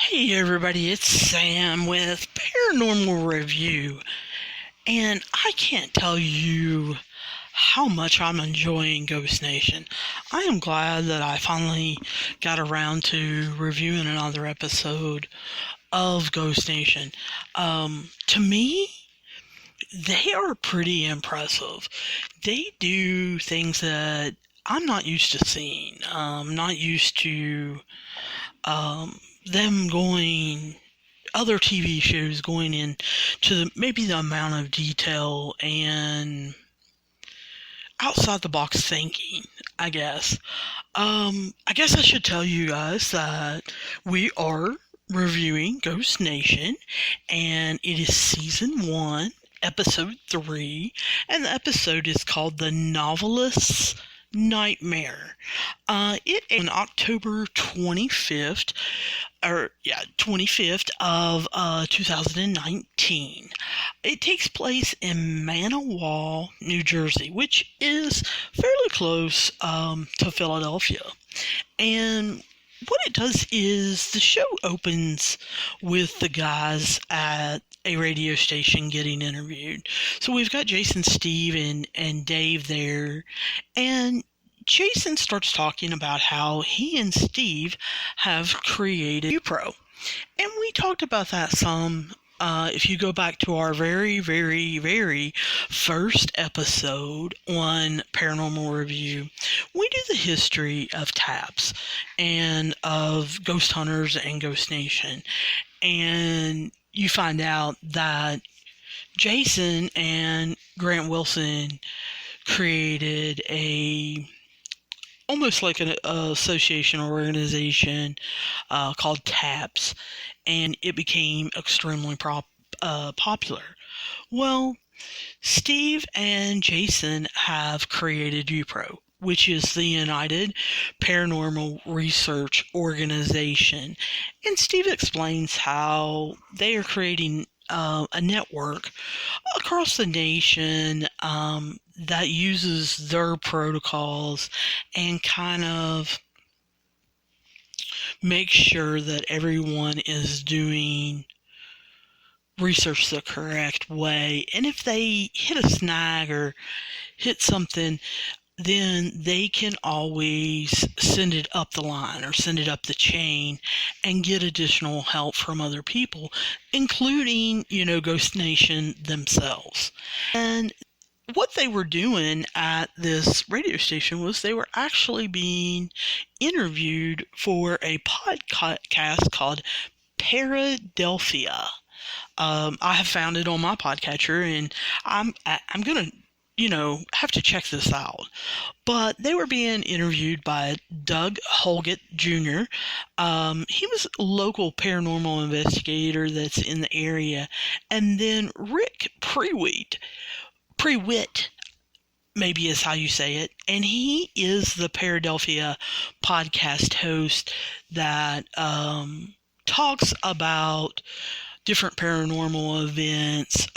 Hey everybody, it's Sam with Paranormal Review, and I can't tell you how much I'm enjoying Ghost Nation. I am glad that I finally got around to reviewing another episode of Ghost Nation. To me, they are pretty impressive. They do things that I'm not used to seeing. Not used to them going other TV shows going in to maybe the amount of detail and outside the box thinking, I guess. I guess I should tell you guys that we are reviewing Ghost Nation, and it is season 1, episode 3, and the episode is called The Novelist's Nightmare. It on October 25th, 25th of 2019. It takes place in Manawha, New Jersey, which is fairly close to Philadelphia. And what it does is the show opens with the guys at a radio station getting interviewed. So we've got Jason, Steve, and Dave there, and Jason starts talking about how he and Steve have created UPRO. And we talked about that some. If you go back to our very, very, very first episode on Paranormal Review, we do the history of TAPS and of Ghost Hunters and Ghost Nation. And you find out that Jason and Grant Wilson created almost like an association or organization called TAPS, and it became extremely popular. Well, Steve and Jason have created UPRO, which is the United Paranormal Research Organization. And Steve explains how they are creating a network across the nation that uses their protocols and kind of make sure that everyone is doing research the correct way. And if they hit a snag or hit something, then they can always send it up the line or send it up the chain and get additional help from other people, including, Ghost Nation themselves. And what they were doing at this radio station was they were actually being interviewed for a podcast called Paradelphia. I have found it on my podcatcher, and I'm gonna have to check this out. But they were being interviewed by Doug Holgett Jr. He was a local paranormal investigator that's in the area. And then Rick Prewitt, maybe is how you say it. And he is the Paradelphia podcast host that talks about different paranormal events.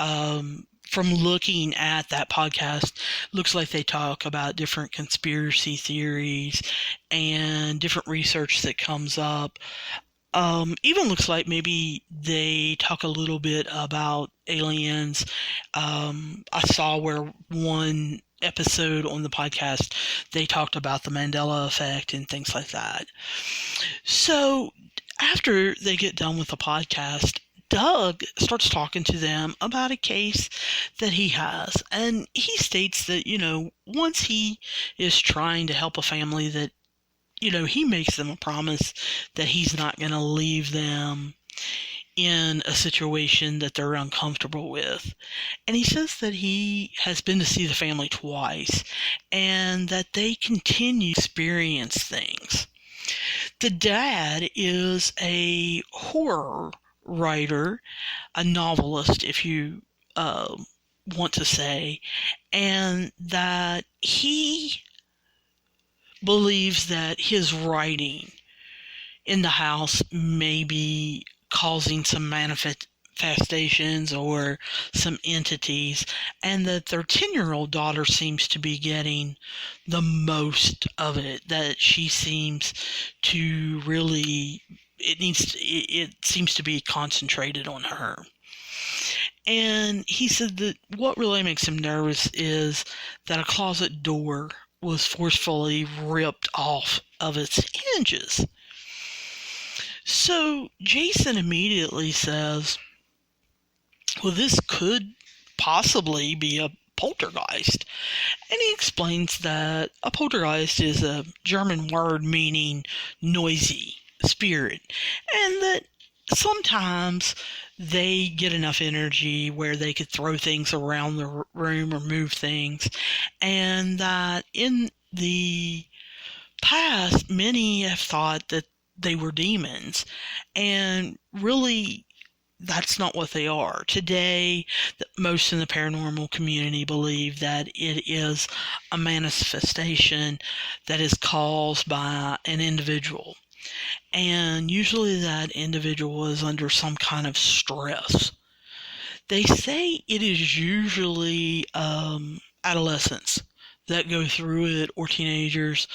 From looking at that podcast, looks like they talk about different conspiracy theories and different research that comes up. Even looks like maybe they talk a little bit about aliens. I saw where one episode on the podcast, they talked about the Mandela effect and things like that. So after they get done with the podcast, Doug starts talking to them about a case that he has. And he states that, once he is trying to help a family that, he makes them a promise that he's not going to leave them in a situation that they're uncomfortable with. And he says that he has been to see the family twice and that they continue to experience things. The dad is a horror writer, a novelist, if you want to say, and that he believes that his writing in the house may be causing some manifestations or some entities, and that their 10-year-old daughter seems to be getting the most of it, that she seems to really it seems to be concentrated on her. And he said that what really makes him nervous is that a closet door was forcefully ripped off of its hinges. So Jason immediately says, well, this could possibly be a poltergeist. And he explains that a poltergeist is a German word meaning noisy spirit, and that sometimes they get enough energy where they could throw things around the room or move things, and that in the past, many have thought that they were demons, and really that's not what they are. Today, most in the paranormal community believe that it is a manifestation that is caused by an individual. And usually that individual is under some kind of stress. They say it is usually adolescents that go through it, or teenagers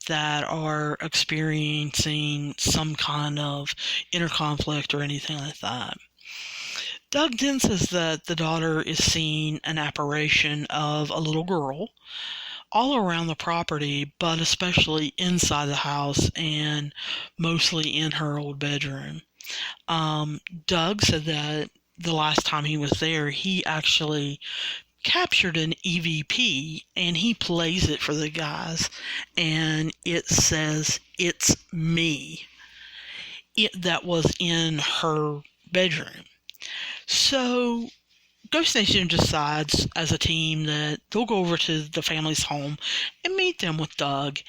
that are experiencing some kind of inner conflict or anything like that. Doug then says that the daughter is seeing an apparition of a little girl all around the property, but especially inside the house and mostly in her old bedroom. Doug said that the last time he was there, he actually captured an EVP and he plays it for the guys, and it says, "It's me." That was in her bedroom. So Ghost Nation decides as a team that they'll go over to the family's home and meet them with Doug.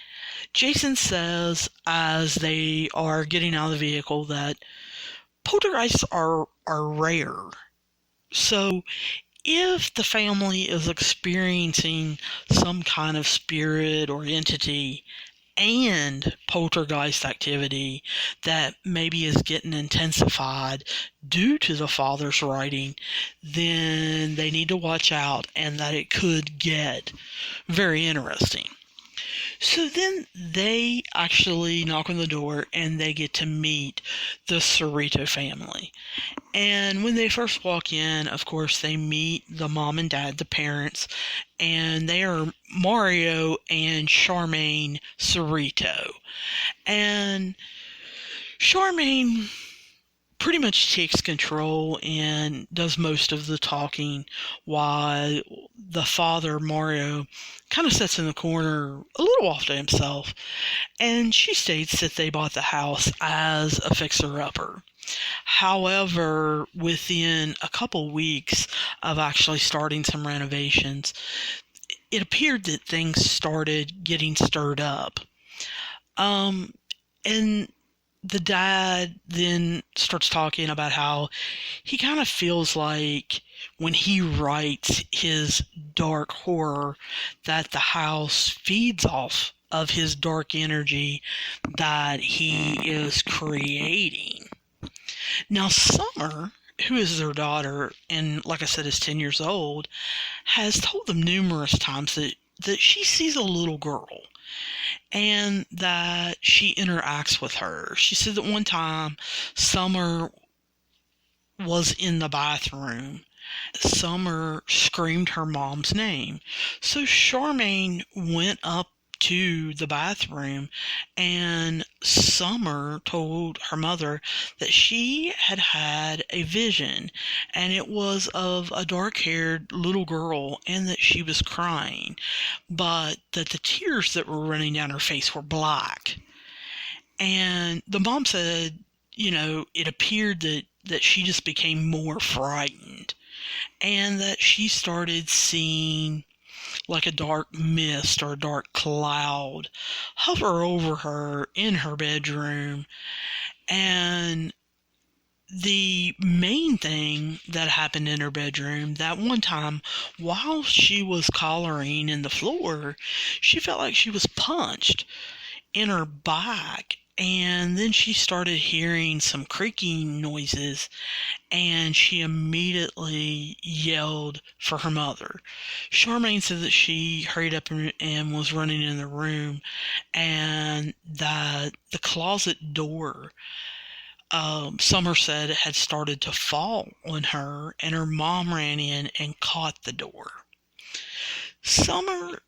Jason says as they are getting out of the vehicle that poltergeists are rare. So if the family is experiencing some kind of spirit or entity and poltergeist activity that maybe is getting intensified due to the father's writing, then they need to watch out, and that it could get very interesting. So then they actually knock on the door and they get to meet the Cerrito family. And when they first walk in, of course, they meet the mom and dad, the parents, and they are Mario and Charmaine Cerrito. And Charmaine pretty much takes control and does most of the talking, while the father, Mario, kind of sits in the corner a little off to himself. And she states that they bought the house as a fixer-upper. However, within a couple weeks of actually starting some renovations, it appeared that things started getting stirred up. And the dad then starts talking about how he kind of feels like when he writes his dark horror that the house feeds off of his dark energy that he is creating. Now, Summer, who is their daughter, and like I said is 10 years old, has told them numerous times that she sees a little girl and that she interacts with her. She said that one time Summer was in the bathroom. Summer screamed her mom's name. So Charmaine went up to the bathroom, and Summer told her mother that she had had a vision, and it was of a dark-haired little girl, and that she was crying, but that the tears that were running down her face were black. And the mom said, it appeared that she just became more frightened, and that she started seeing like a dark mist or a dark cloud hover over her in her bedroom. And the main thing that happened in her bedroom, that one time while she was collaring in the floor, she felt like she was punched in her back. And then she started hearing some creaking noises, and she immediately yelled for her mother. Charmaine said that she hurried up and was running in the room, and that the closet door Summer said it had started to fall on her, and her mom ran in and caught the door. Summer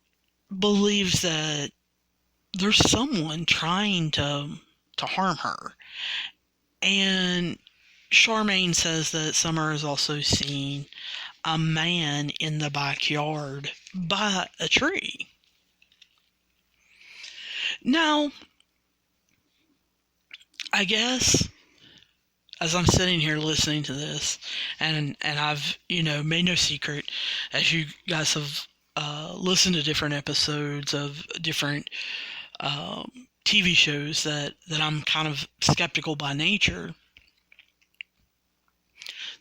believes that there's someone trying to harm her. And Charmaine says that Summer has also seen a man in the backyard by a tree. Now, I guess as I'm sitting here listening to this, and I've made no secret, as you guys have listened to different episodes of different TV shows, that I'm kind of skeptical by nature.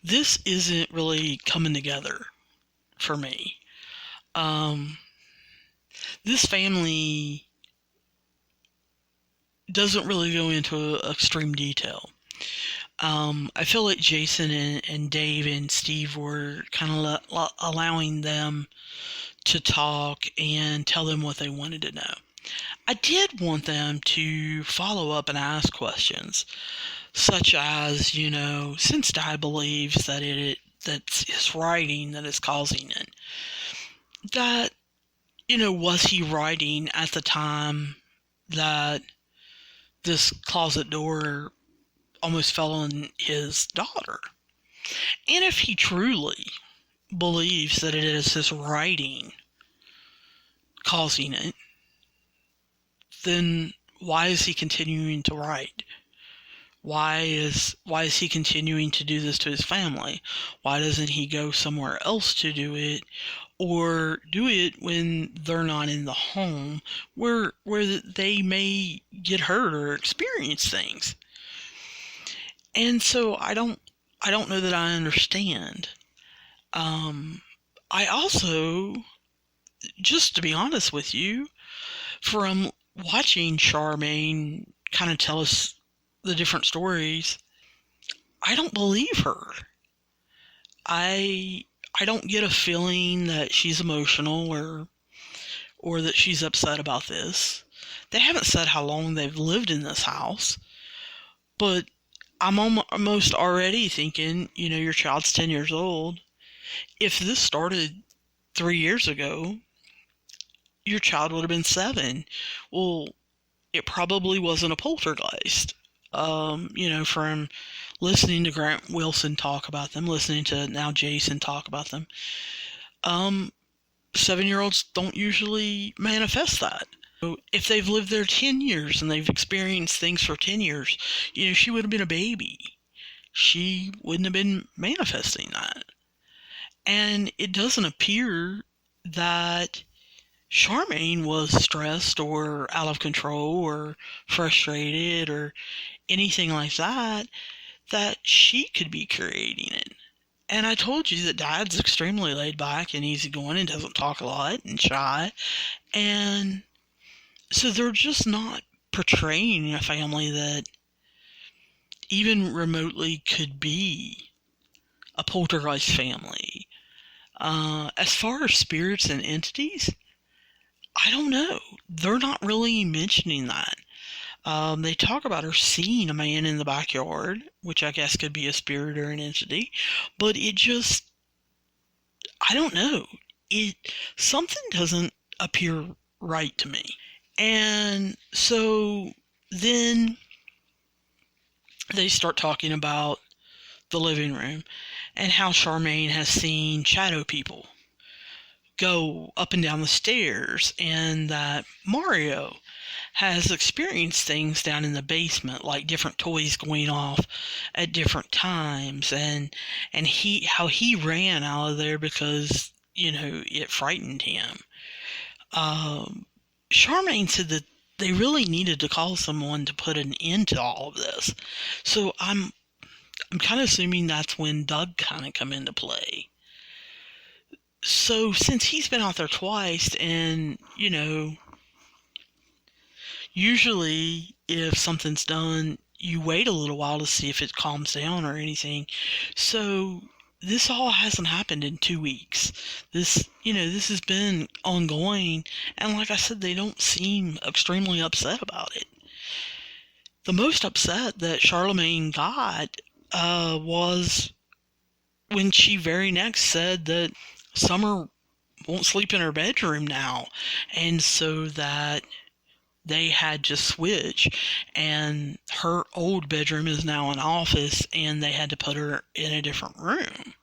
This isn't really coming together for me. This family doesn't really go into extreme detail. I feel like Jason and Dave and Steve were kind of allowing them to talk and tell them what they wanted to know. I did want them to follow up and ask questions, such as, since Di believes that that's his writing that is causing it, that, was he writing at the time that this closet door almost fell on his daughter? And if he truly believes that it is his writing causing it, then why is he continuing to write? Why is he continuing to do this to his family? Why doesn't he go somewhere else to do it, or do it when they're not in the home where they may get hurt or experience things? And so I don't know that I understand. I also, just to be honest with you, from watching Charmaine kind of tell us the different stories, I don't believe her. I don't get a feeling that she's emotional or that she's upset about this. They haven't said how long they've lived in this house, but I'm almost already thinking, your child's 10 years old. If this started 3 years ago, your child would have been 7. Well, it probably wasn't a poltergeist. From listening to Grant Wilson talk about them, listening to now Jason talk about them, 7-year-olds don't usually manifest that. So if they've lived there 10 years and they've experienced things for 10 years, she would have been a baby. She wouldn't have been manifesting that. And it doesn't appear that Charmaine was stressed or out of control or frustrated or anything like that she could be creating it. And I told you that Dad's extremely laid back and easygoing and doesn't talk a lot and shy. And so they're just not portraying a family that even remotely could be a poltergeist family. As far as spirits and entities, I don't know. They're not really mentioning that. They talk about her seeing a man in the backyard, which I guess could be a spirit or an entity, but it just, I don't know. Something doesn't appear right to me. And so then they start talking about the living room and how Charmaine has seen shadow people go up and down the stairs, and that Mario has experienced things down in the basement, like different toys going off at different times, and how he ran out of there because it frightened him. Charmaine said that they really needed to call someone to put an end to all of this. So I'm kind of assuming that's when Doug kind of come into play. So since he's been out there twice, and usually if something's done, you wait a little while to see if it calms down or anything. So this all hasn't happened in 2 weeks. This has been ongoing, and like I said, they don't seem extremely upset about it. the most upset that Charlemagne got was when she very next said that Summer won't sleep in her bedroom now, and so that they had to switch, and her old bedroom is now an office, and they had to put her in a different room.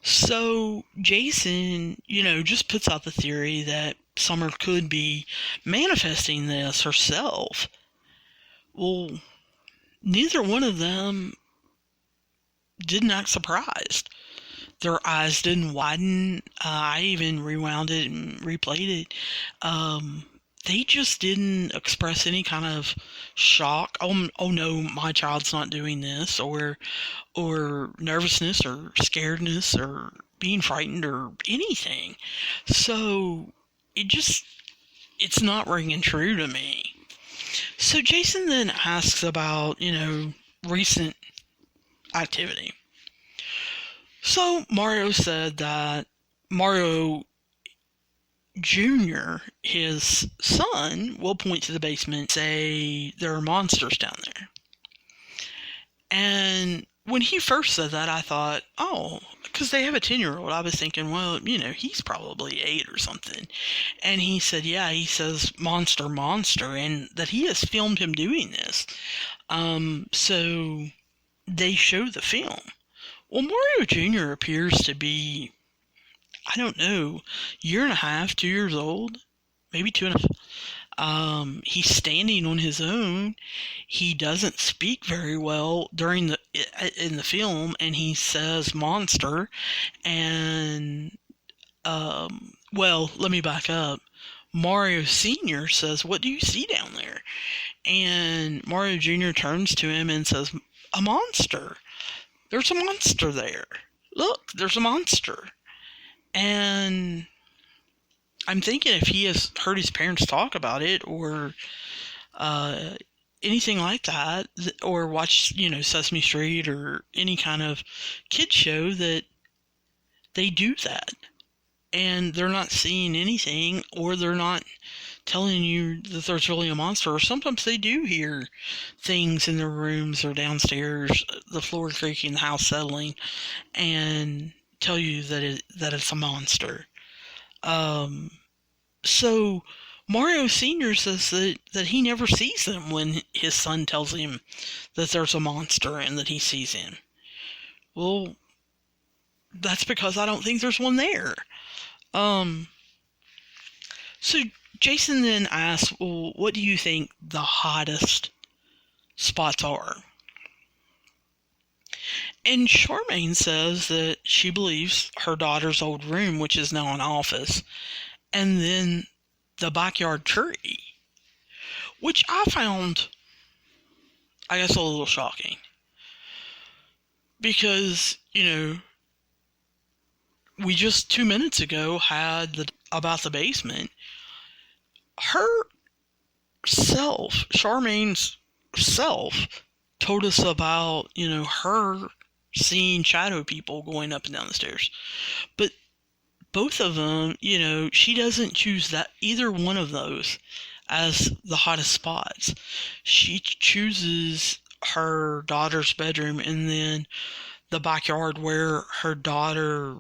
So Jason, just puts out the theory that Summer could be manifesting this herself. Well, neither one of them didn't act surprised. Their eyes didn't widen. I even rewound it and replayed it. They just didn't express any kind of shock. Oh no, my child's not doing this, or nervousness, or scaredness, or being frightened, or anything. So it's not ringing true to me. So Jason then asks about, recent activity. So Mario said that Mario Jr., his son, will point to the basement, say there are monsters down there. And when he first said that, I thought, oh, because they have a 10-year-old, I was thinking, well, he's probably 8 or something. And he said, yeah, he says monster, monster, and that he has filmed him doing this. So they show the film. Well, Mario Jr. appears to be, I don't know, 1.5, 2 years old, maybe 2.5. He's standing on his own. He doesn't speak very well in the film, and he says monster. And well, let me back up. Mario Sr. says, "What do you see down there?" And Mario Jr. turns to him and says, "A monster. There's a monster there. Look, there's a monster." And I'm thinking if he has heard his parents talk about it, or anything like that, or watched, Sesame Street or any kind of kid show, that they do that. And they're not seeing anything, or they're not telling you that there's really a monster. Or sometimes they do hear things in their rooms or downstairs, the floor creaking, the house settling, and tell you that it's a monster. So Mario Sr. says that he never sees them when his son tells him that there's a monster and that he sees him. Well, that's because I don't think there's one there. So Jason then asks, well, what do you think the hottest spots are? And Charmaine says that she believes her daughter's old room, which is now an office, and then the backyard tree, which I found, I guess, a little shocking. Because, we just 2 minutes ago had about the basement. Charmaine's self, told us about, her seeing shadow people going up and down the stairs. But both of them, she doesn't choose either one of those as the hottest spots. She chooses her daughter's bedroom, and then the backyard where her daughter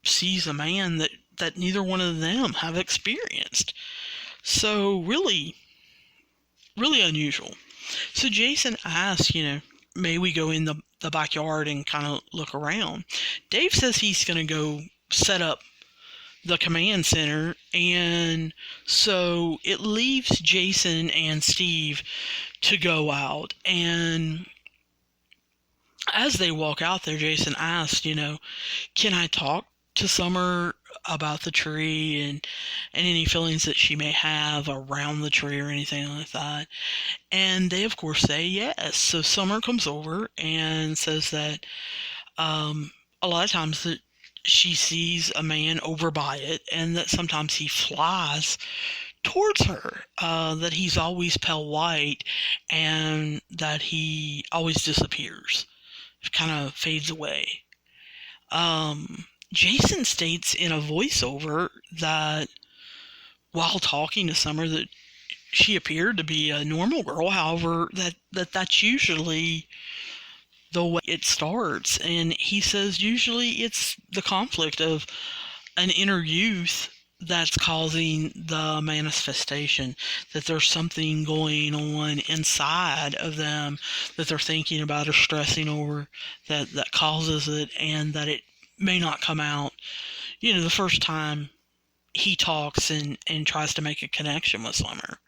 sees a man that neither one of them have experienced. So really, really unusual. So Jason asks, may we go in the backyard and kind of look around? Dave says he's going to go set up the command center, and so it leaves Jason and Steve to go out. And as they walk out there, Jason asks, can I talk to Summer about the tree and any feelings that she may have around the tree or anything like that? And they, of course, say yes. So Summer comes over and says that a lot of times that she sees a man over by it, and that sometimes he flies towards her, that he's always pale white, and that he always disappears, kind of fades away. Jason states in a voiceover that while talking to Summer that she appeared to be a normal girl. However, that's usually the way it starts. And he says usually it's the conflict of an inner youth that's causing the manifestation, that there's something going on inside of them that they're thinking about or stressing over that causes it, and that it may not come out, the first time he talks and tries to make a connection with Summer.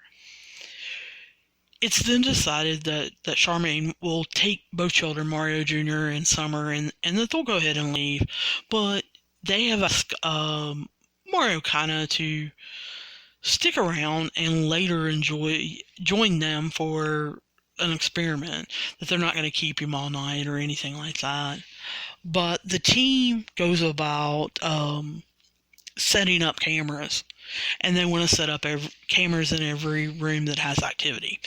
It's then decided that Charmaine will take both children, Mario Jr. and Summer, and that they'll go ahead and leave. But they have asked Mario kind of to stick around and later join them for an experiment, that they're not going to keep him all night or anything like that. But the team goes about setting up cameras, and they want to set up cameras in every room that has activity.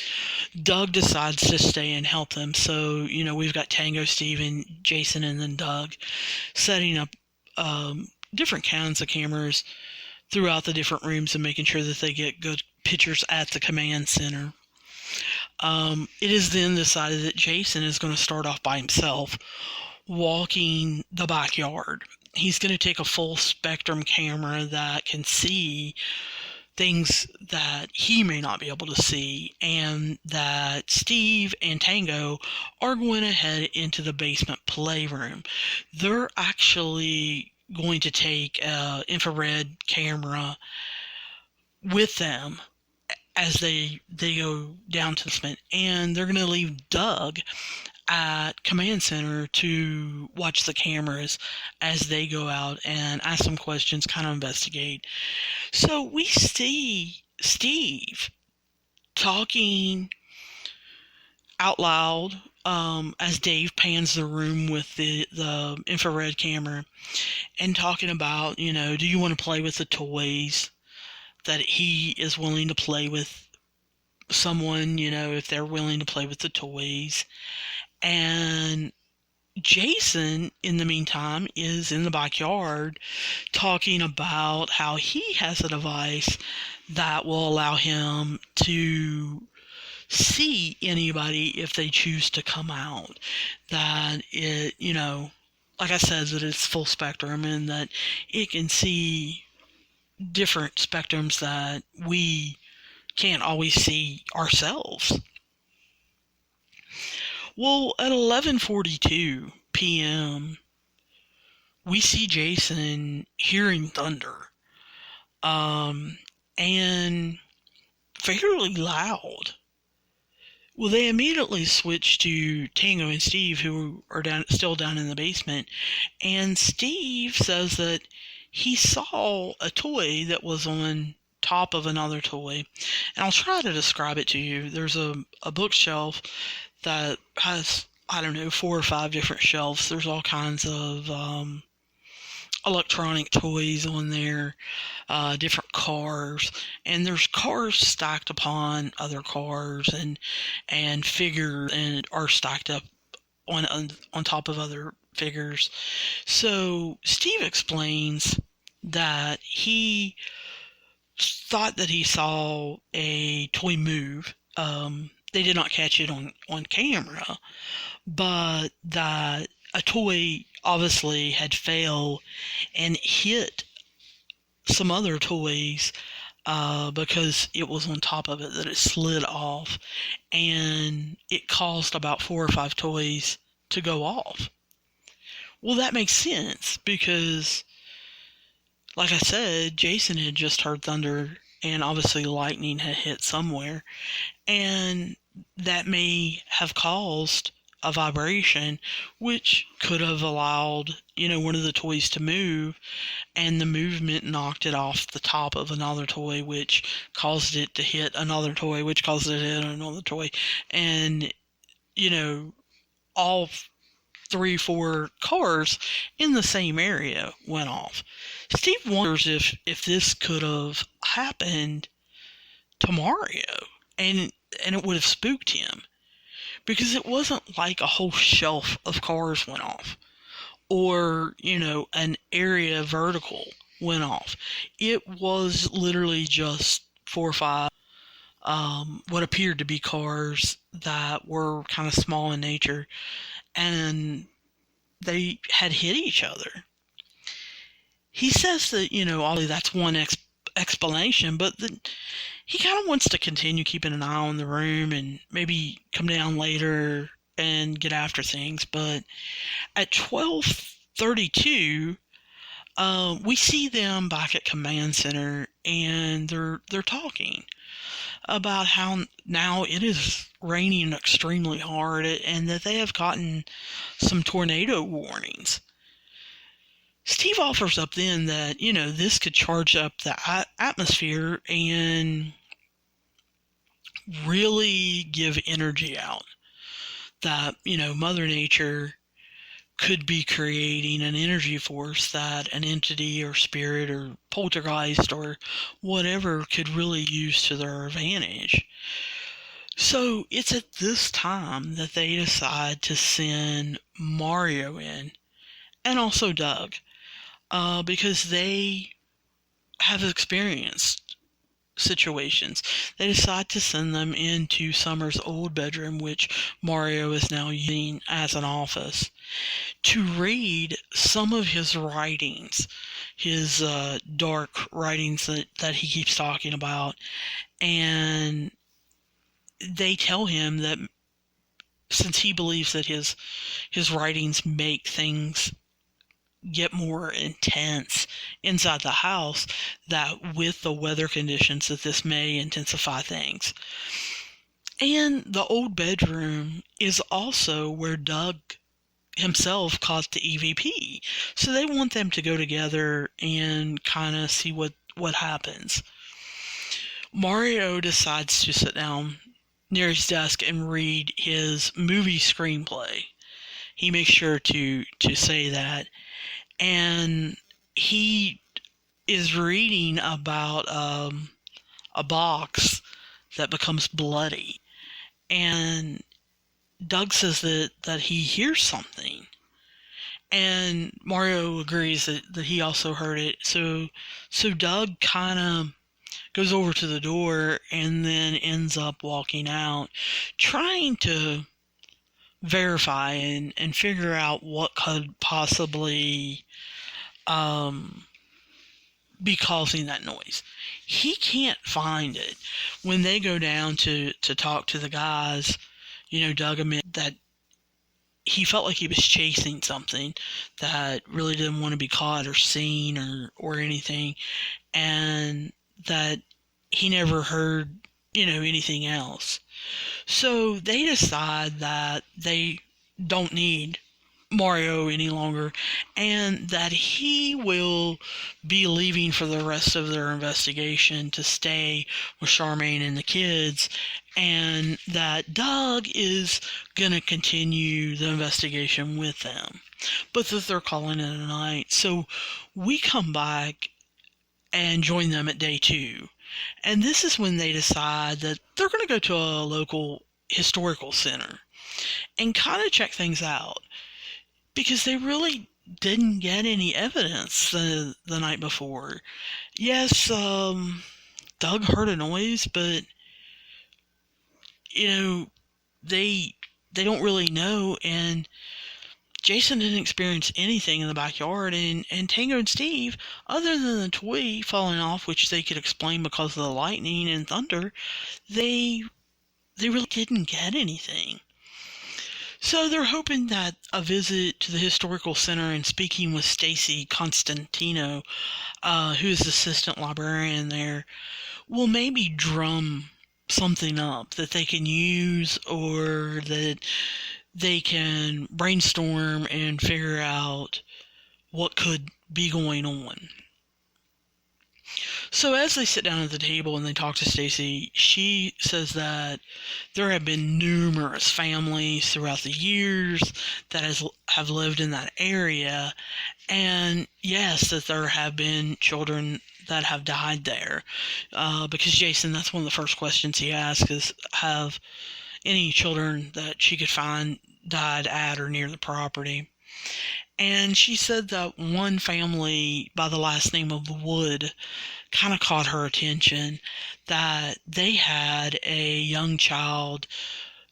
Doug decides to stay and help them, so we've got Tango, Steven, Jason, and then Doug setting up different kinds of cameras throughout the different rooms and making sure that they get good pictures at the command center. It is then decided that Jason is going to start off by himself, walking the backyard. He's going to take a full spectrum camera that can see things that he may not be able to see, and that Steve and Tango are going to head into the basement playroom. They're actually going to take an infrared camera with them as they go down to the basement, and they're going to leave Doug at command center to watch the cameras as they go out and ask some questions, kind of investigate. So we see Steve talking out loud as Dave pans the room with the infrared camera, and talking about, do you want to play with the toys, that he is willing to play with someone, if they're willing to play with the toys. And Jason, in the meantime, is in the backyard talking about how he has a device that will allow him to see anybody if they choose to come out. That it, like I said, that it's full spectrum, and that it can see different spectrums that we can't always see ourselves. Well, at 11:42 p.m., we see Jason hearing thunder, and fairly loud. Well, they immediately switch to Tango and Steve, who are still down in the basement, and Steve says that he saw a toy that was on top of another toy, and I'll try to describe it to you. There's a bookshelf that has, 4 or 5 different shelves. There's all kinds of electronic toys on there, different cars, and there's cars stacked upon other cars, and figures and are stacked up on top of other figures. So Steve explains that he thought that he saw a toy move. They did not catch it on camera, but that a toy obviously had failed and hit some other toys because it was on top of it, that it slid off, and it caused about 4 or 5 toys to go off. Well, that makes sense because, like I said, Jason had just heard thunder, and obviously lightning had hit somewhere, and that may have caused a vibration, which could have allowed, one of the toys to move, and the movement knocked it off the top of another toy, which caused it to hit another toy, which caused it to hit another toy, and, all 3, 4 cars in the same area went off. Steve wonders if this could have happened to Mario, and it would have spooked him, because it wasn't like a whole shelf of cars went off, or an area vertical went off. It was literally just 4 or 5 what appeared to be cars that were kind of small in nature, and they had hit each other. He says that, obviously that's one explanation, but he kind of wants to continue keeping an eye on the room and maybe come down later and get after things. But at 12:32, we see them back at command center, and they're talking about how now it is raining extremely hard and that they have gotten some tornado warnings. Steve offers up then that, this could charge up the atmosphere and really give energy out. That, Mother Nature could be creating an energy force that an entity or spirit or poltergeist or whatever could really use to their advantage. So it's at this time that they decide to send Mario in, and also Doug, because they have experienced situations. They decide to send them into Summer's old bedroom, which Mario is now using as an office, to read some of his writings, his dark writings that he keeps talking about. And they tell him that since he believes that his writings make things get more intense inside the house, that with the weather conditions that this may intensify things. And the old bedroom is also where Doug himself caught the EVP. So they want them to go together and kind of see what happens. Mario decides to sit down near his desk and read his movie screenplay. He makes sure to say that. And he is reading about a box that becomes bloody. And Doug says that he hears something. And Mario agrees that he also heard it. So Doug kind of goes over to the door and then ends up walking out, trying to verify and figure out what could possibly be causing that noise. He can't find it. When they go down to talk to the guys, Doug admits that he felt like he was chasing something that really didn't want to be caught or seen or anything, and that he never heard, anything else. So they decide that they don't need Mario any longer, and that he will be leaving for the rest of their investigation to stay with Charmaine and the kids, and that Doug is going to continue the investigation with them, but that they're calling it a night. So we come back and join them at day 2. And this is when they decide that they're going to go to a local historical center and kind of check things out, because they really didn't get any evidence the night before. Yes, Doug heard a noise, but, they don't really know, and Jason didn't experience anything in the backyard, and Tango and Steve, other than the toy falling off, which they could explain because of the lightning and thunder, they really didn't get anything. So they're hoping that a visit to the historical center and speaking with Stacy Constantino, who is the assistant librarian there, will maybe drum something up that they can use, or that they can brainstorm and figure out what could be going on. So as they sit down at the table and they talk to Stacy, she says that there have been numerous families throughout the years that have lived in that area, and yes, that there have been children that have died there, because Jason, that's one of the first questions he asks, is have any children that she could find died at or near the property. And she said that one family by the last name of Wood kind of caught her attention, that they had a young child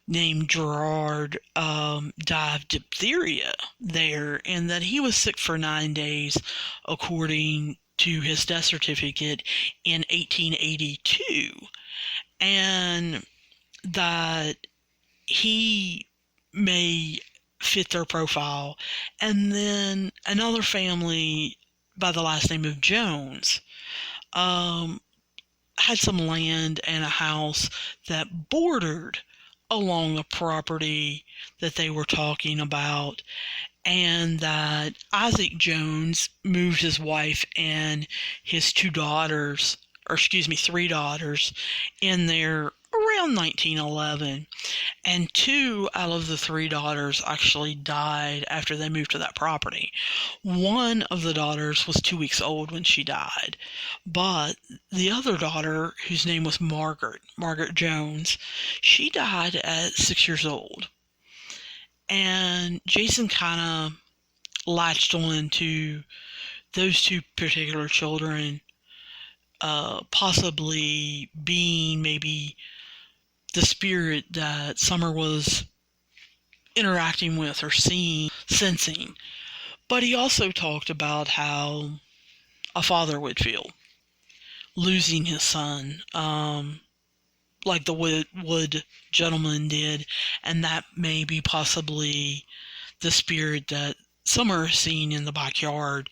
named Gerard die of diphtheria there, and that he was sick for 9 days, according to his death certificate in 1882, and that he may fit their profile. And then another family by the last name of Jones had some land and a house that bordered along the property that they were talking about, and that Isaac Jones moved his wife and his three daughters in there around 1911. And two out of the three daughters actually died after they moved to that property. One of the daughters was 2 weeks old when she died, but the other daughter, whose name was Margaret Jones, she died at 6 years old. And Jason kind of latched on to those two particular children, possibly being maybe the spirit that Summer was interacting with or seeing, sensing. But he also talked about how a father would feel losing his son, like the Wood gentleman did, and that may be possibly the spirit that Summer is seeing in the backyard,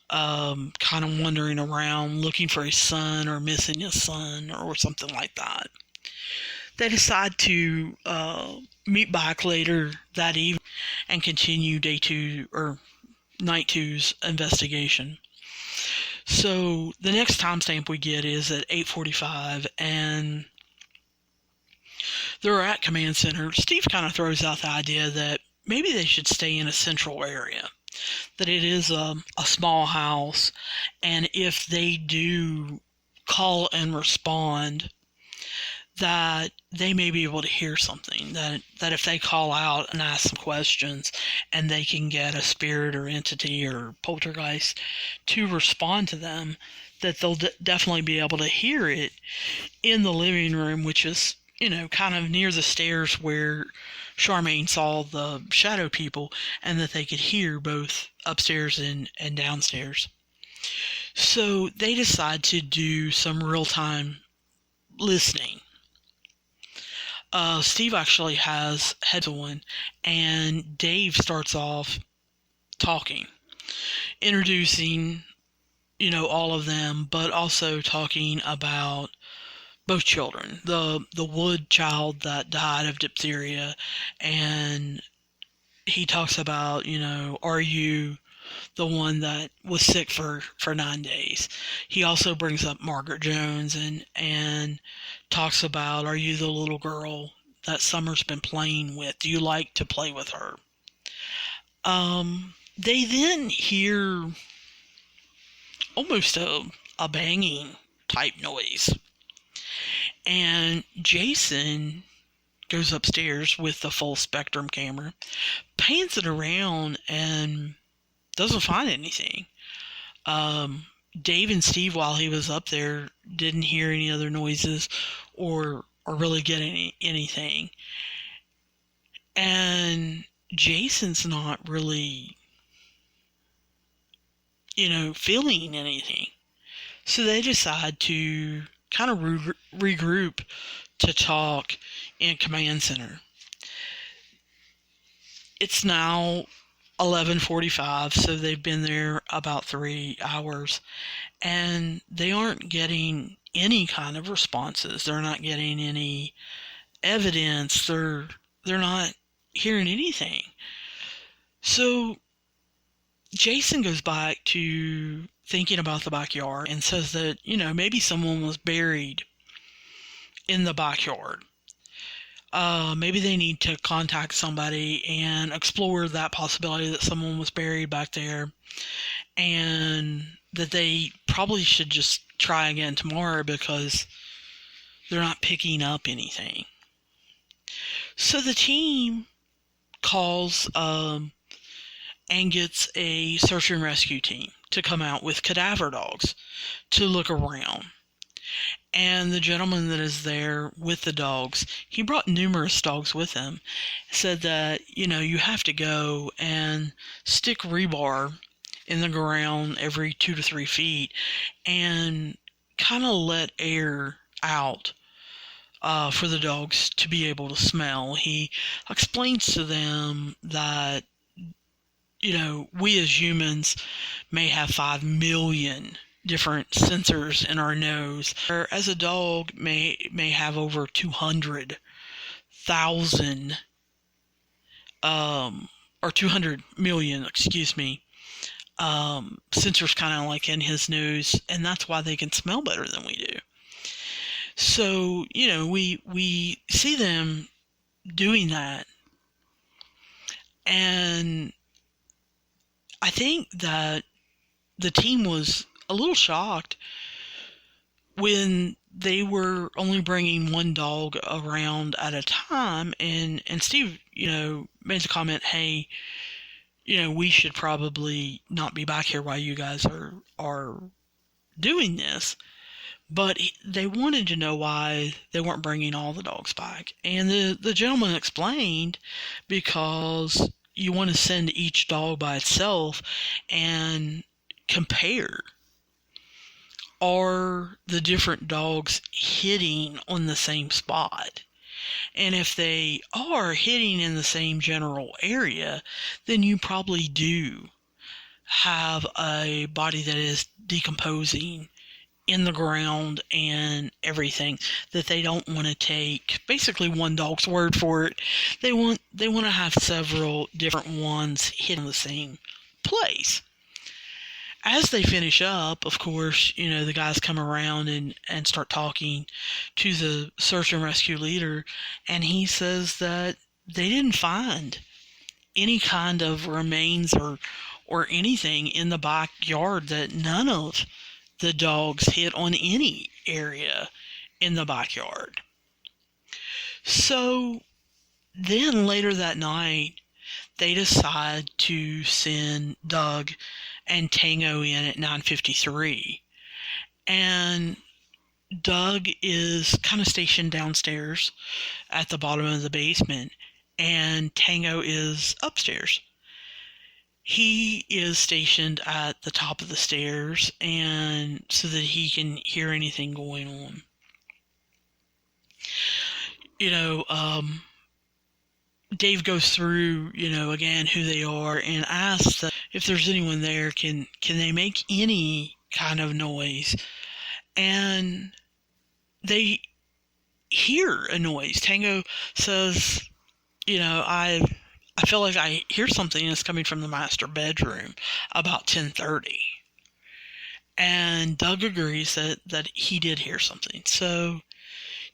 kind of wandering around looking for his son or missing his son or something like that. They decide to meet back later that evening and continue night two's investigation. So the next timestamp we get is at 8:45, and they're at Command Center. Steve kind of throws out the idea that maybe they should stay in a central area, that it is a small house, and if they do call and respond, that they may be able to hear something, that if they call out and ask some questions and they can get a spirit or entity or poltergeist to respond to them, that they'll definitely be able to hear it in the living room, which is, kind of near the stairs where Charmaine saw the shadow people, and that they could hear both upstairs and downstairs. So they decide to do some real-time listening. Steve actually has headphones on, and Dave starts off talking, introducing, all of them, but also talking about both children. The Wood child that died of diphtheria, and he talks about, are you the one that was sick for 9 days? He also brings up Margaret Jones and talks about, are you the little girl that Summer's been playing with? Do you like to play with her? They then hear almost a banging type noise. And Jason goes upstairs with the full spectrum camera, pans it around, and doesn't find anything. Dave and Steve, while he was up there, didn't hear any other noises or really get anything. And Jason's not really, feeling anything. So they decide to kind of regroup to talk in Command Center. It's now 11:45, so they've been there about 3 hours, and they aren't getting any kind of responses. They're not getting any evidence. They're not hearing anything. So Jason goes back to thinking about the backyard and says that, maybe someone was buried in the backyard. Maybe they need to contact somebody and explore that possibility that someone was buried back there, and that they probably should just try again tomorrow because they're not picking up anything. So the team calls and gets a search and rescue team to come out with cadaver dogs to look around. And the gentleman that is there with the dogs, he brought numerous dogs with him, said that, you have to go and stick rebar in the ground every 2 to 3 feet and kind of let air out for the dogs to be able to smell. He explains to them that, we as humans may have 5 million different sensors in our nose, whereas a dog may have over 200,000 or 200 million, sensors kind of like in his nose, and that's why they can smell better than we do. So, we see them doing that, and I think that the team was a little shocked when they were only bringing one dog around at a time, and Steve, made the comment, hey, we should probably not be back here while you guys are doing this. But they wanted to know why they weren't bringing all the dogs back. And the gentleman explained, because you want to send each dog by itself and compare. Are the different dogs hitting on the same spot? And if they are hitting in the same general area, then you probably do have a body that is decomposing in the ground and everything, that they don't want to take basically one dog's word for it. They want to have several different ones hitting the same place. As they finish up, of course, the guys come around and start talking to the search and rescue leader, and he says that they didn't find any kind of remains or anything in the backyard, that none of the dogs hit on any area in the backyard. So then later that night, they decide to send Doug and Tango in at 9:53. And Doug is kind of stationed downstairs at the bottom of the basement, and Tango is upstairs. He is stationed at the top of the stairs, and so that he can hear anything going on. Dave goes through, again, who they are, and asks that if there's anyone there, can they make any kind of noise? And they hear a noise. Tango says, I feel like I hear something that's coming from the master bedroom about 10:30. And Doug agrees that he did hear something. So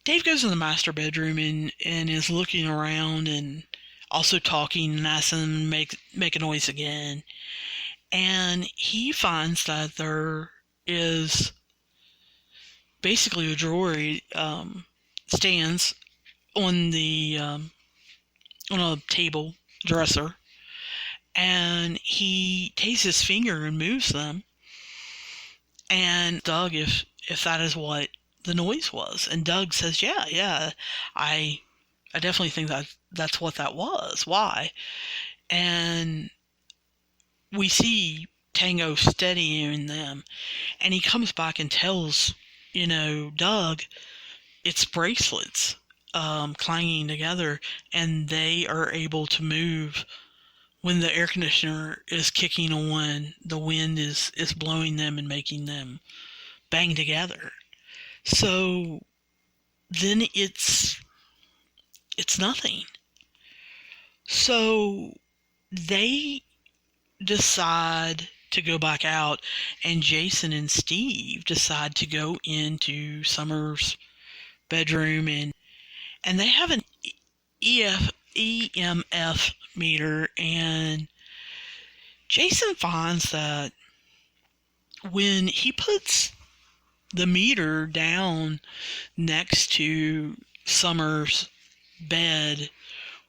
Dave goes in the master bedroom and is looking around and also talking and asking them to make a noise again. And he finds that there is basically a drawer stands on a table dresser, and he takes his finger and moves them, and Doug if that is what the noise was. And Doug says, yeah, I definitely think that's what that was. Why? And we see Tango steadying them, and he comes back and tells Doug it's bracelets clanging together, and they are able to move when the air conditioner is kicking on. The wind is blowing them and making them bang together. So then it's nothing. So they decide to go back out, and Jason and Steve decide to go into Summer's bedroom, and they have an EMF meter, and Jason finds that when he puts the meter down next to Summer's bed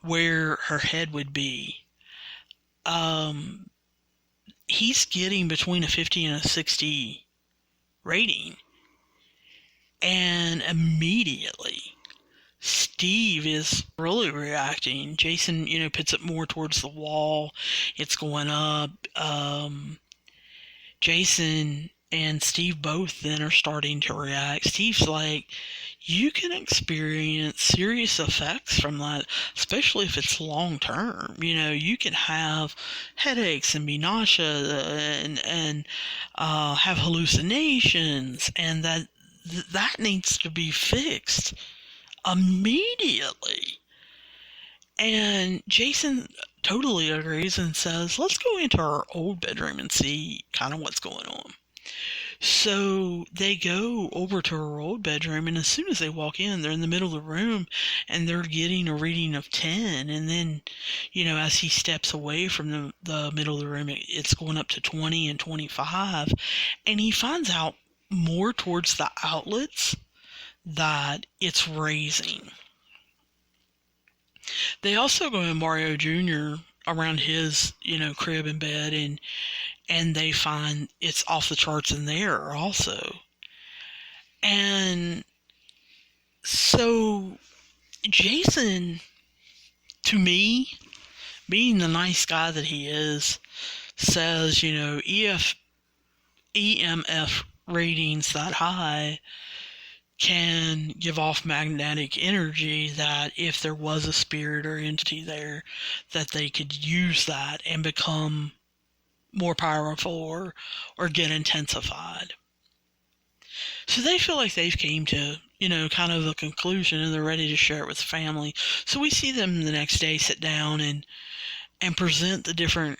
where her head would be, he's getting between a 50 and a 60 rating. And immediately, Steve is really reacting. Jason, puts it more towards the wall. It's going up. Jason and Steve both then are starting to react. Steve's like, you can experience serious effects from that, especially if it's long term. You can have headaches and be nauseous and have hallucinations, and that needs to be fixed immediately. And Jason totally agrees and says, let's go into our old bedroom and see kind of what's going on. So they go over to her old bedroom, and as soon as they walk in, they're in the middle of the room, and they're getting a reading of 10. And then, as he steps away from the middle of the room, it's going up to 20 and 25. And he finds out more towards the outlets that it's raising. They also go in Mario Jr. around his, crib and bed, and they find it's off the charts in there also. And so Jason, to me, being the nice guy that he is, says, EMF ratings that high can give off magnetic energy, that if there was a spirit or entity there, that they could use that and become more powerful or get intensified. So they feel like they've came to, kind of a conclusion, and they're ready to share it with the family. So we see them the next day sit down and present the different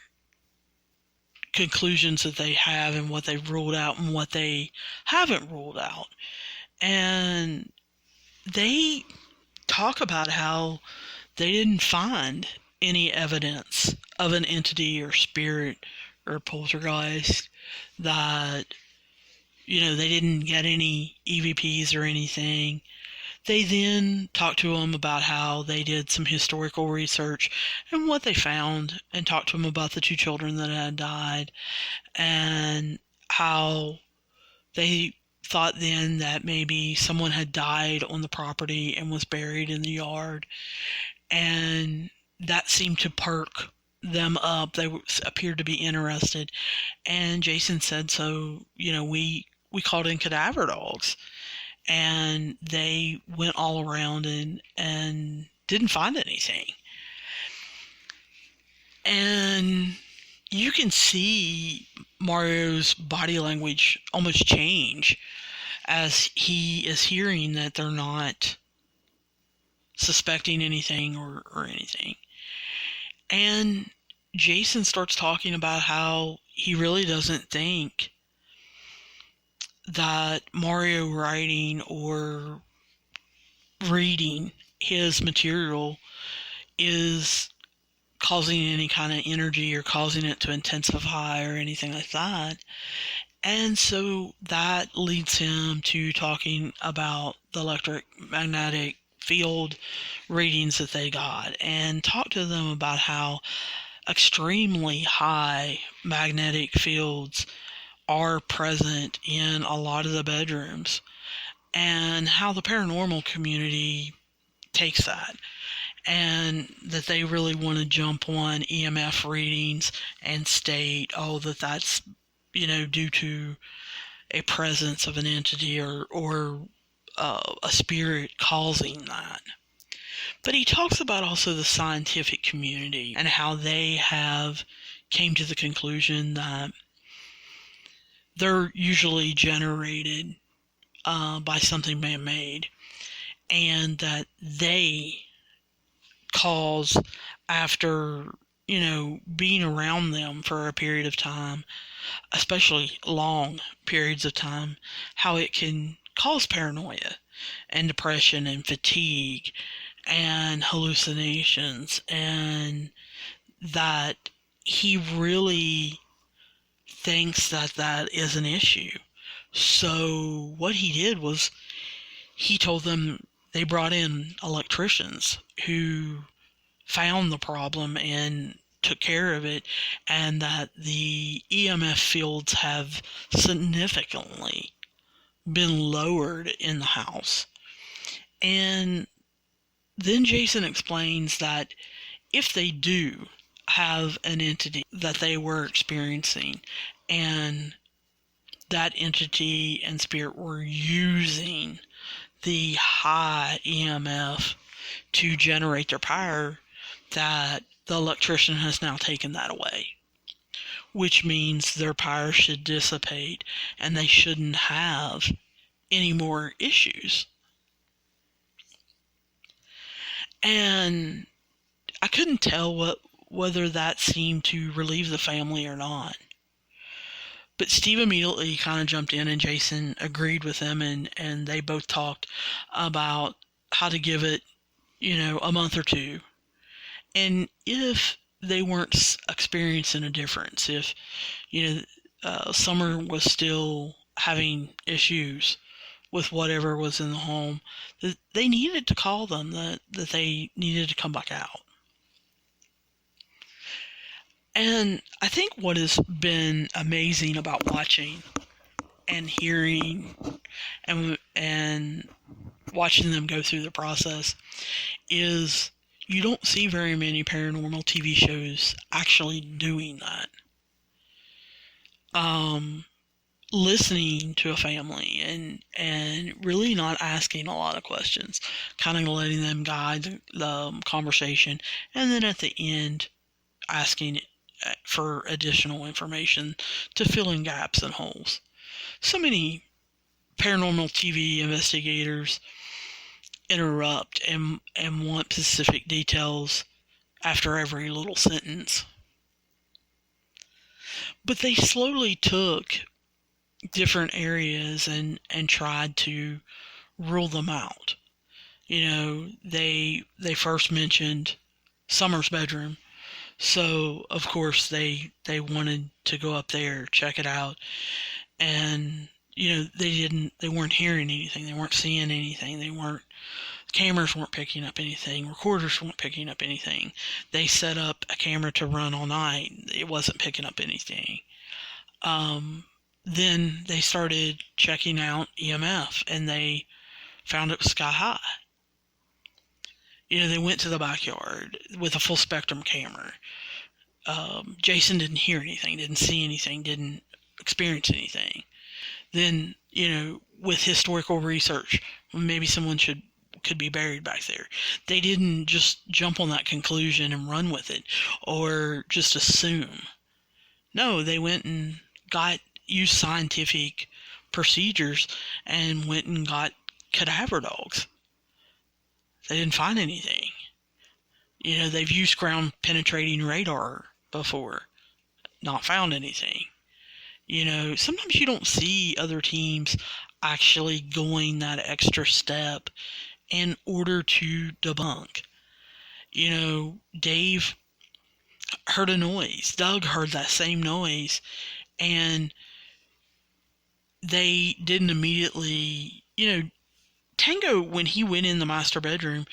conclusions that they have and what they've ruled out and what they haven't ruled out. And they talk about how they didn't find any evidence of an entity or spirit or poltergeist, that, they didn't get any EVPs or anything. They then talked to them about how they did some historical research and what they found, and talked to them about the 2 children that had died, and how they thought then that maybe someone had died on the property and was buried in the yard, and that seemed to perk them up. They appeared to be interested, and Jason said, so, we called in cadaver dogs, and they went all around and didn't find anything. And you can see Mario's body language almost change as he is hearing that they're not suspecting anything or anything. And Jason starts talking about how he really doesn't think that Mario writing or reading his material is causing any kind of energy or causing it to intensify or anything like that. And so that leads him to talking about the electromagnetic field readings that they got, and talk to them about how extremely high magnetic fields are present in a lot of the bedrooms, and how the paranormal community takes that, and that they really want to jump on EMF readings and state, that's, due to a presence of an entity or a spirit causing that. But he talks about also the scientific community and how they have came to the conclusion that they're usually generated by something man-made, and that they cause, after, being around them for a period of time, especially long periods of time, how it can cause paranoia and depression and fatigue and hallucinations, and that he really thinks that is an issue. So what he did was he told them, they brought in electricians who found the problem and took care of it, and that the EMF fields have significantly been lowered in the house. And then Jason explains that if they do have an entity that they were experiencing, and that entity and spirit were using the high EMF to generate their power, that the electrician has now taken that away, which means their power should dissipate and they shouldn't have any more issues. And I couldn't tell whether that seemed to relieve the family or not. But Steve immediately kind of jumped in, and Jason agreed with him, and they both talked about how to give it, a month or two. And if they weren't experiencing a difference, if, Summer was still having issues with whatever was in the home, that they needed to call them, that they needed to come back out. And I think what has been amazing about watching and hearing and watching them go through the process is you don't see very many paranormal TV shows actually doing that. Listening to a family and really not asking a lot of questions, kind of letting them guide the conversation, and then at the end asking for additional information to fill in gaps and holes. So many paranormal TV investigators interrupt and want specific details after every little sentence. But they slowly took different areas and tried to rule them out. They first mentioned Summer's bedroom. So, of course, they wanted to go up there, check it out. And, they weren't hearing anything. They weren't seeing anything. Cameras weren't picking up anything. Recorders weren't picking up anything. They set up a camera to run all night. It wasn't picking up anything. Then they started checking out EMF, and they found it was sky high. They went to the backyard with a full spectrum camera. Jason didn't hear anything, didn't see anything, didn't experience anything. Then, with historical research, maybe someone could be buried back there. They didn't just jump on that conclusion and run with it, or just assume. No, they went and used scientific procedures and went and got cadaver dogs. They didn't find anything. They've used ground penetrating radar before, not found anything. Sometimes you don't see other teams actually going that extra step in order to debunk. Dave heard a noise. Doug heard that same noise, and they didn't immediately, Tango, when he went in the master bedroom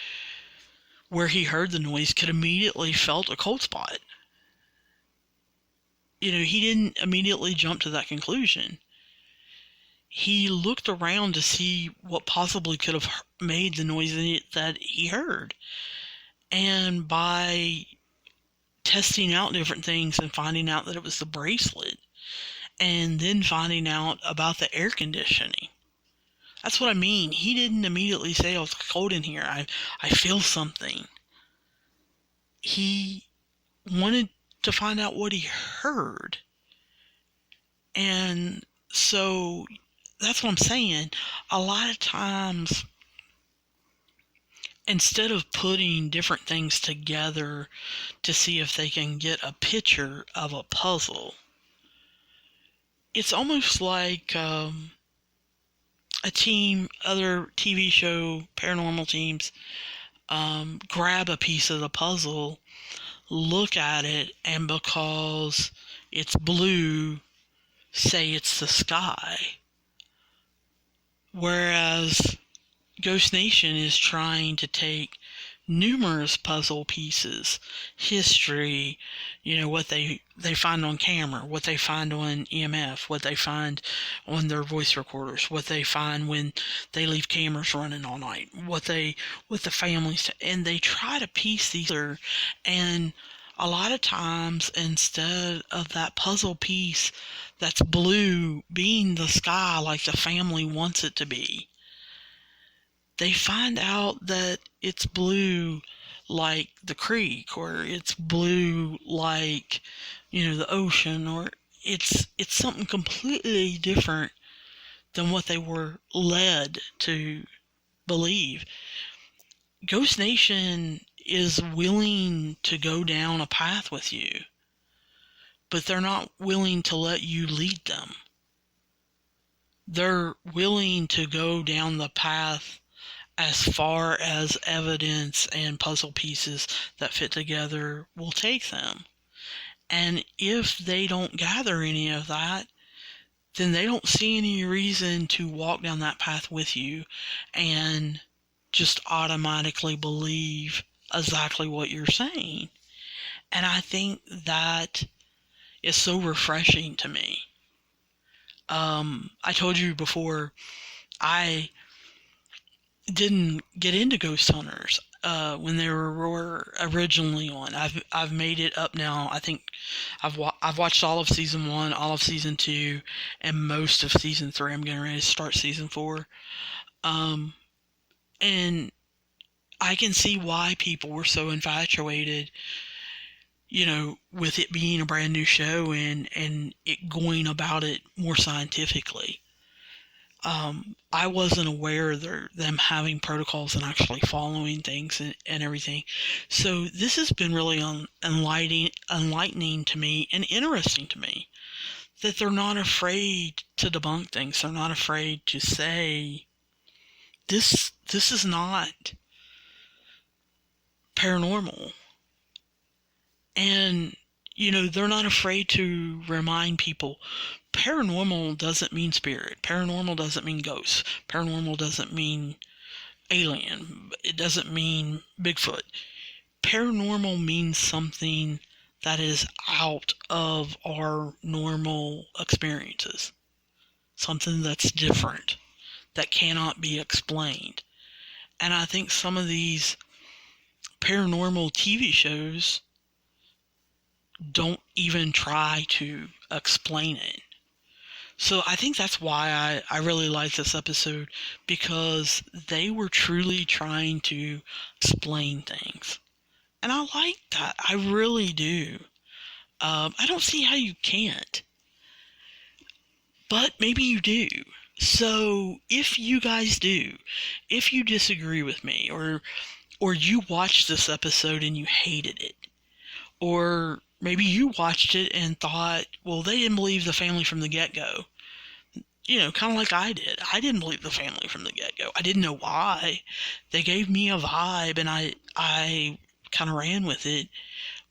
where he heard the noise, could immediately felt a cold spot. He didn't immediately jump to that conclusion. He looked around to see what possibly could have made the noise that he heard. And by testing out different things and finding out that it was the bracelet, and then finding out about the air conditioning. That's what I mean. He didn't immediately say, "Oh, it's cold in here. I feel something." He wanted to find out what he heard. And so that's what I'm saying. A lot of times, instead of putting different things together to see if they can get a picture of a puzzle, it's almost like other TV show, paranormal teams, grab a piece of the puzzle, look at it, and because it's blue, say it's the sky. Whereas Ghost Nation is trying to take numerous puzzle pieces, history, what they find on camera, what they find on EMF, what they find on their voice recorders, what they find when they leave cameras running all night, what the families, and they try to piece these together. And a lot of times, instead of that puzzle piece that's blue being the sky like the family wants it to be, they find out that it's blue like the creek, or it's blue like, the ocean, or it's something completely different than what they were led to believe. Ghost Nation is willing to go down a path with you, but they're not willing to let you lead them. They're willing to go down the path as far as evidence and puzzle pieces that fit together will take them. And if they don't gather any of that, then they don't see any reason to walk down that path with you and just automatically believe exactly what you're saying. And I think that is so refreshing to me. I told you before, I didn't get into Ghost Hunters when they were originally on. I've made it up now. I think I've watched all of season 1, all of season 2, and most of season 3. I'm getting ready to start season 4. And I can see why people were so infatuated, with it being a brand new show and it going about it more scientifically. I wasn't aware of them having protocols and actually following things and everything. So this has been really enlightening to me and interesting to me, that they're not afraid to debunk things. They're not afraid to say, this is not paranormal. And, they're not afraid to remind people, paranormal doesn't mean spirit. Paranormal doesn't mean ghosts. Paranormal doesn't mean alien. It doesn't mean Bigfoot. Paranormal means something that is out of our normal experiences. Something that's different, that cannot be explained. And I think some of these paranormal TV shows don't even try to explain it. So I think that's why I really like this episode, because they were truly trying to explain things. And I like that. I really do. I don't see how you can't. But maybe you do. So if you guys do, if you disagree with me, or you watched this episode and you hated it, or maybe you watched it and thought, well, they didn't believe the family from the get-go. Kind of like I did. I didn't believe the family from the get-go. I didn't know why. They gave me a vibe, and I kind of ran with it.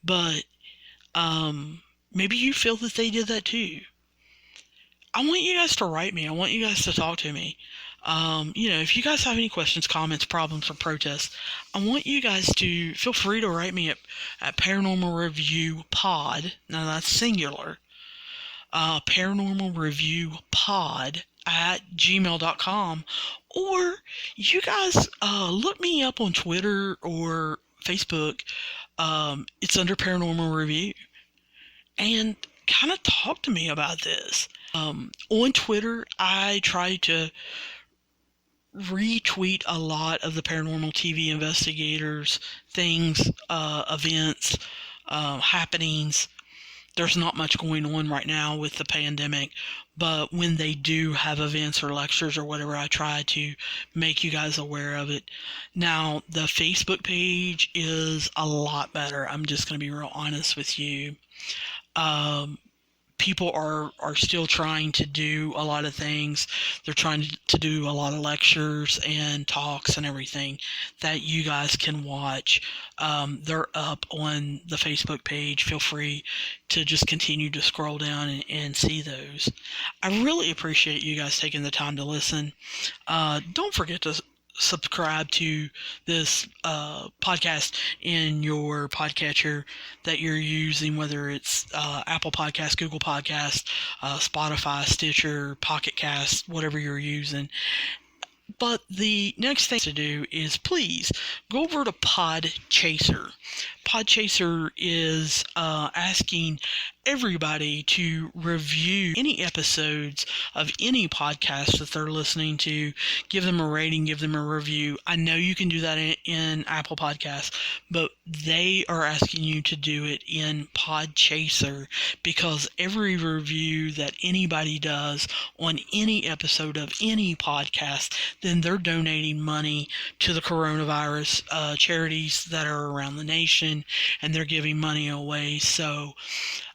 But maybe you feel that they did that too. I want you guys to write me. I want you guys to talk to me. If you guys have any questions, comments, problems, or protests, I want you guys to feel free to write me at Paranormal Review Pod. Now that's singular. Paranormal Review Pod at gmail.com. Or you guys look me up on Twitter or Facebook. It's under Paranormal Review. And kind of talk to me about this. On Twitter, I try to retweet a lot of the paranormal TV investigators, things, events, happenings. There's not much going on right now with the pandemic, but when they do have events or lectures or whatever, I try to make you guys aware of it. Now, the Facebook page is a lot better. I'm just going to be real honest with you. People are still trying to do a lot of things. They're trying to do a lot of lectures and talks and everything that you guys can watch. They're up on the Facebook page. Feel free to just continue to scroll down and see those. I really appreciate you guys taking the time to listen. Don't forget to subscribe to this podcast in your podcatcher that you're using, whether it's Apple Podcasts, Google Podcasts, Spotify, Stitcher, Pocket Cast, whatever you're using. But the next thing to do is please go over to Podchaser. Podchaser is asking everybody to review any episodes of any podcast that they're listening to. Give them a rating, give them a review. I know you can do that in Apple Podcasts, but they are asking you to do it in Podchaser, because every review that anybody does on any episode of any podcast, then they're donating money to the coronavirus charities that are around the nation, and they're giving money away. So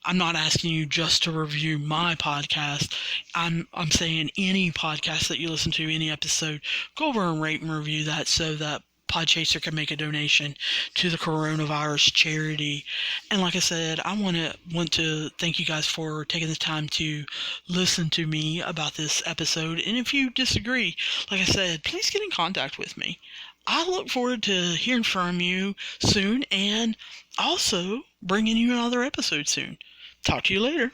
I'm not asking you just to review my podcast. I'm saying any podcast that you listen to, any episode, go over and rate and review that so that Podchaser can make a donation to the coronavirus charity. And like I said, I want to thank you guys for taking the time to listen to me about this episode. And if you disagree, like I said, please get in contact with me. I look forward to hearing from you soon, and also bringing you another episode soon. Talk to you later.